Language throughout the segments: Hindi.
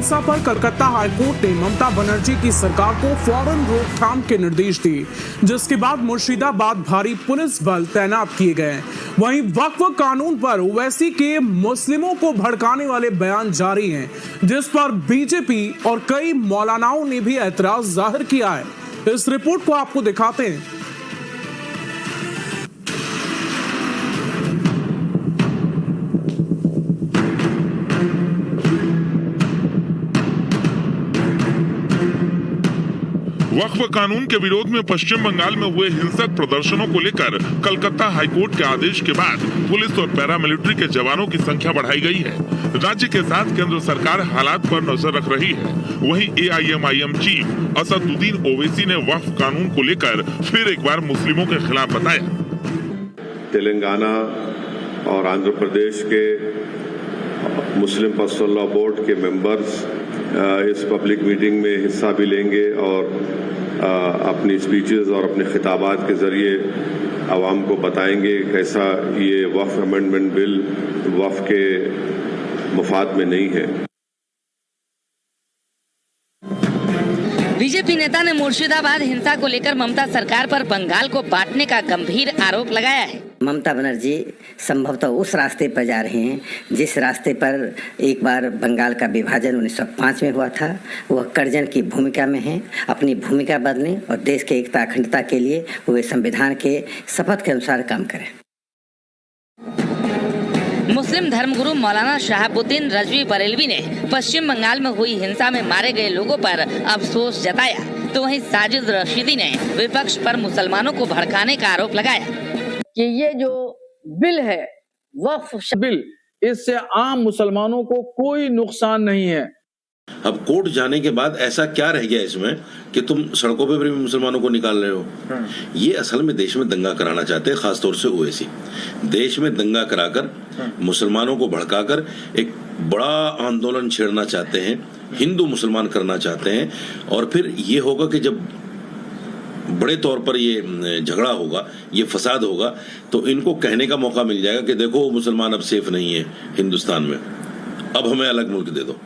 हिंसा पर कलकत्ता हाईकोर्ट ने ममता बनर्जी की सरकार को फौरन रोकथाम के निर्देश दिए, जिसके बाद मुर्शिदाबाद भारी पुलिस बल तैनात किए गए। वहीं वक्फ कानून पर ओवैसी के मुस्लिमों को भड़काने वाले बयान जारी हैं, जिस पर बीजेपी और कई मौलानाओं ने भी एतराज जाहिर किया है। इस रिपोर्ट को आपको दिखाते हैं। वक्फ कानून के विरोध में पश्चिम बंगाल में हुए हिंसक प्रदर्शनों को लेकर कलकत्ता हाईकोर्ट के आदेश के बाद पुलिस और पैरामिलिट्री के जवानों की संख्या बढ़ाई गई है। राज्य के साथ केंद्र सरकार हालात पर नजर रख रही है। वहीं AIMIM चीफ असदुद्दीन ओवैसी ने वक्फ कानून को लेकर फिर एक बार मुस्लिमों के खिलाफ बताया। तेलंगाना और आंध्र प्रदेश के मुस्लिम पर्सनल लॉ बोर्ड के मेंबर्स इस पब्लिक मीटिंग में हिस्सा भी लेंगे और अपनी स्पीचेस और अपने खिताबात के जरिए आवाम को बताएंगे कैसा ये वक्फ अमेंडमेंट बिल वक्फ के मुफाद में नहीं है। बीजेपी नेता ने मुर्शिदाबाद हिंसा को लेकर ममता सरकार पर बंगाल को बांटने का गंभीर आरोप लगाया है। ममता बनर्जी संभवतः उस रास्ते पर जा रहे हैं जिस रास्ते पर एक बार बंगाल का विभाजन 1905 में हुआ था। वह कर्जन की भूमिका में हैं। अपनी भूमिका बदलें और देश के एकता अखंडता के लिए वे संविधान के शपथ के अनुसार काम करें। मुस्लिम धर्मगुरु मौलाना शहाबुद्दीन रजवी बरेलवी ने पश्चिम बंगाल में हुई हिंसा में मारे गए लोगों पर अफसोस जताया, तो वहीं साजिद रशीदी ने विपक्ष पर मुसलमानों को भड़काने का आरोप लगाया कि ये जो बिल है वक्फ बिल, इससे आम मुसलमानों को कोई नुकसान नहीं है। अब कोर्ट जाने के बाद ऐसा क्या रह गया इसमें कि तुम सड़कों पे भी मुसलमानों को निकाल रहे हो। ये असल में देश में दंगा कराना चाहते हैं, खासतौर से ओवैसी देश में दंगा कराकर मुसलमानों को भड़काकर एक बड़ा आंदोलन छेड़ना चाहते हैं, हिंदू मुसलमान करना चाहते हैं। और फिर ये होगा कि जब बड़े तौर पर ये झगड़ा होगा, ये फसाद होगा, तो इनको कहने का मौका मिल जाएगा कि देखो मुसलमान अब सेफ नहीं है हिंदुस्तान में, अब हमें अलग मुल्क दे दो।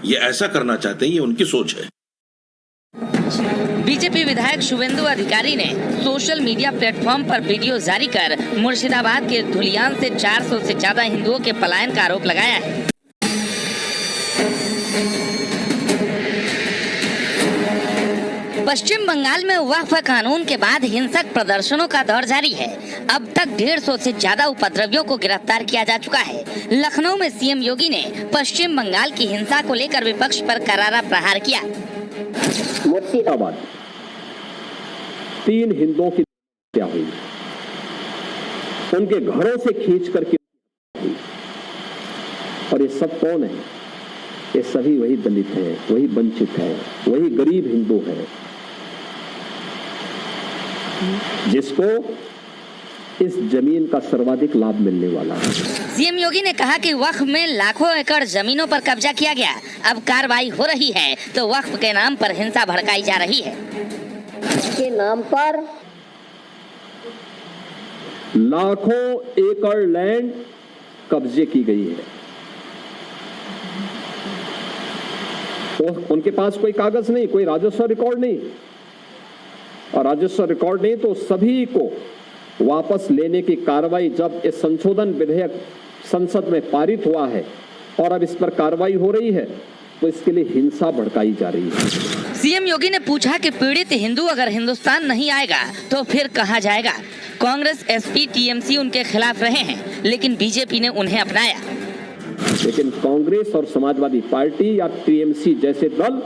ये ऐसा करना चाहते हैं, ये उनकी सोच है। बीजेपी विधायक शुभेंदु अधिकारी ने सोशल मीडिया प्लेटफॉर्म पर वीडियो जारी कर मुर्शिदाबाद के धुलियान से 400 से ज्यादा हिंदुओं के पलायन का आरोप लगाया है। पश्चिम बंगाल में वक्फ कानून के बाद हिंसक प्रदर्शनों का दौर जारी है। अब तक 150 से ज्यादा उपद्रवियों को गिरफ्तार किया जा चुका है। लखनऊ में सीएम योगी ने पश्चिम बंगाल की हिंसा को लेकर विपक्ष पर करारा प्रहार किया। मुर्शिदाबाद 3 हिंदुओं की हत्या हुई, उनके घरों से खींच करके हुई। और ये सब कौन है? ये सभी वही दलित है, वही वंचित है, वही गरीब हिंदू है जिसको इस जमीन का सर्वाधिक लाभ मिलने वाला है। सीएम योगी ने कहा कि वक्फ में लाखों एकड़ जमीनों पर कब्जा किया गया। अब कार्रवाई हो रही है तो वक्फ के नाम पर हिंसा भड़काई जा रही है। के नाम पर लाखों एकड़ लैंड कब्जे की गई है। तो उनके पास कोई कागज नहीं, कोई राजस्व रिकॉर्ड नहीं, और राजस्व रिकॉर्ड नहीं तो सभी को वापस लेने की कार्रवाई, जब इस संशोधन विधेयक संसद में पारित हुआ है और अब इस पर कार्रवाई हो रही है, तो इसके लिए हिंसा भड़काई जा रही है। सीएम योगी ने पूछा कि पीड़ित हिंदू अगर हिंदुस्तान नहीं आएगा तो फिर कहां जाएगा। कांग्रेस, SP, TMC उनके खिलाफ रहे हैं, लेकिन बीजेपी ने उन्हें अपनाया। लेकिन कांग्रेस और समाजवादी पार्टी या TMC जैसे दल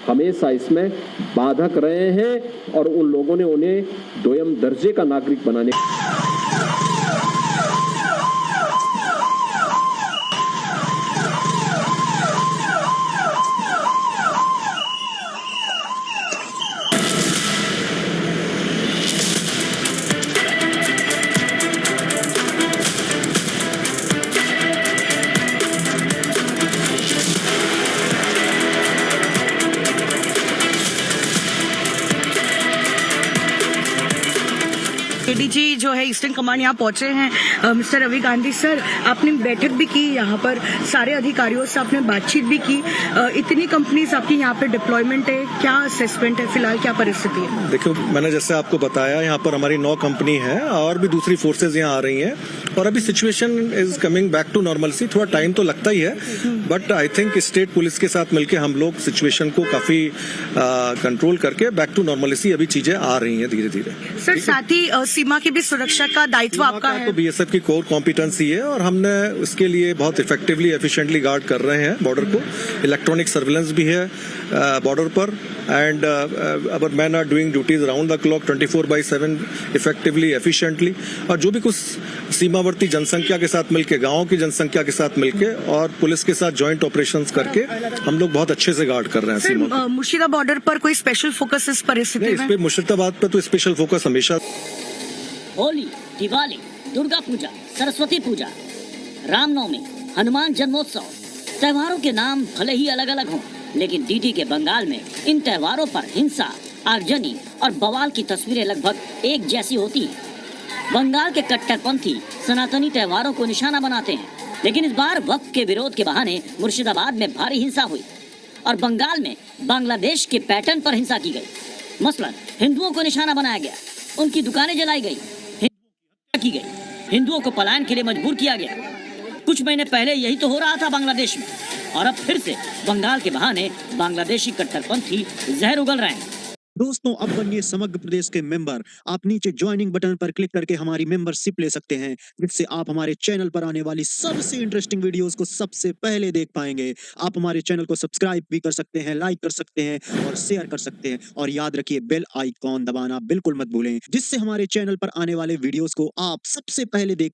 हमेशा इसमें बाधक रहे हैं और उन लोगों ने उन्हें दोयम दर्जे का नागरिक बनाने ADG जो है है ईस्टर्न कमांड यहाँ पहुंचे हैं मिस्टर रवि गांधी सर, आपने बैठक भी की यहाँ पर, सारे अधिकारियों से आपने बातचीत भी की, इतनी कंपनीज आपकी यहाँ पे डिप्लॉयमेंट है, क्या असेसमेंट है, फिलहाल क्या परिस्थिति है? देखो, मैंने जैसे आपको बताया यहाँ पर हमारी 9 कंपनी है और भी दूसरी फोर्सेज यहाँ आ रही हैं और अभी situation is coming back to normalcy. थोड़ा टाइम तो लगता ही है, but I think state police के साथ मिलकर हम लोग सिचुएशन को काफी कंट्रोल करके बैक टू नॉर्मलिटी अभी चीजें आ रही हैं धीरे धीरे। सर साथ ही सीमा की भी सुरक्षा का दायित्व आपका है? तो बीएसएफ की कोर कॉम्पिटेंसी है और हमने इसके लिए बहुत इफेक्टिवली एफिशिएंटली गार्ड कर रहे हैं बॉर्डर को। इलेक्ट्रॉनिक सर्विलेंस भी है बॉर्डर पर and our man are doing duties around the clock 24/7 effectively efficiently. और जो भी कुछ सीमावर्ती जनसंख्या के साथ मिलके, गाँव की जनसंख्या के साथ मिलके और पुलिस के साथ ज्वाइंट ऑपरेशंस करके हम लोग बहुत अच्छे से गार्ड कर रहे हैं सीमा। मुर्शिदाबाद बॉर्डर पर कोई स्पेशल फोकस इस परिस्थिति में? इस पे मुर्शिदाबाद पे तो स्पेशल फोकस हमेशा। होली, दिवाली, दुर्गा पूजा, सरस्वती पूजा, रामनवमी, हनुमान जन्मोत्सव, त्योहारों के नाम भले ही अलग अलग हों, लेकिन डीडी के बंगाल में इन त्योहारों पर हिंसा, आगजनी और बवाल की तस्वीरें लगभग एक जैसी होती हैं। बंगाल के कट्टरपंथी सनातनी त्योहारों को निशाना बनाते हैं, लेकिन इस बार वक्त के विरोध के बहाने मुर्शिदाबाद में भारी हिंसा हुई और बंगाल में बांग्लादेश के पैटर्न पर हिंसा की गई। मसलन हिंदुओं को निशाना बनाया गया, उनकी दुकानें जलाई गई, की गई, हिंदुओं को पलायन के लिए मजबूर किया गया। कुछ महीने पहले यही तो हो रहा था बांग्लादेश में, और अब फिर से बंगाल के बहाने बांग्लादेशी कट्टरपंथी जहर उगल रहे हैं। दोस्तों, अब बनिए समग्र प्रदेश के मेंबर। आप नीचे ज्वाइनिंग बटन पर क्लिक करके हमारी मेंबरशिप ले सकते हैं, जिससे आप हमारे चैनल पर आने वाली सबसे इंटरेस्टिंग वीडियोस को सबसे पहले देख पाएंगे। आप हमारे चैनल को सब्सक्राइब भी कर सकते हैं, लाइक कर सकते हैं और शेयर कर सकते हैं। और याद रखिए, बेल आइकॉन दबाना बिल्कुल मत भूलें, जिससे हमारे चैनल पर आने वाले वीडियोस को आप सबसे पहले देख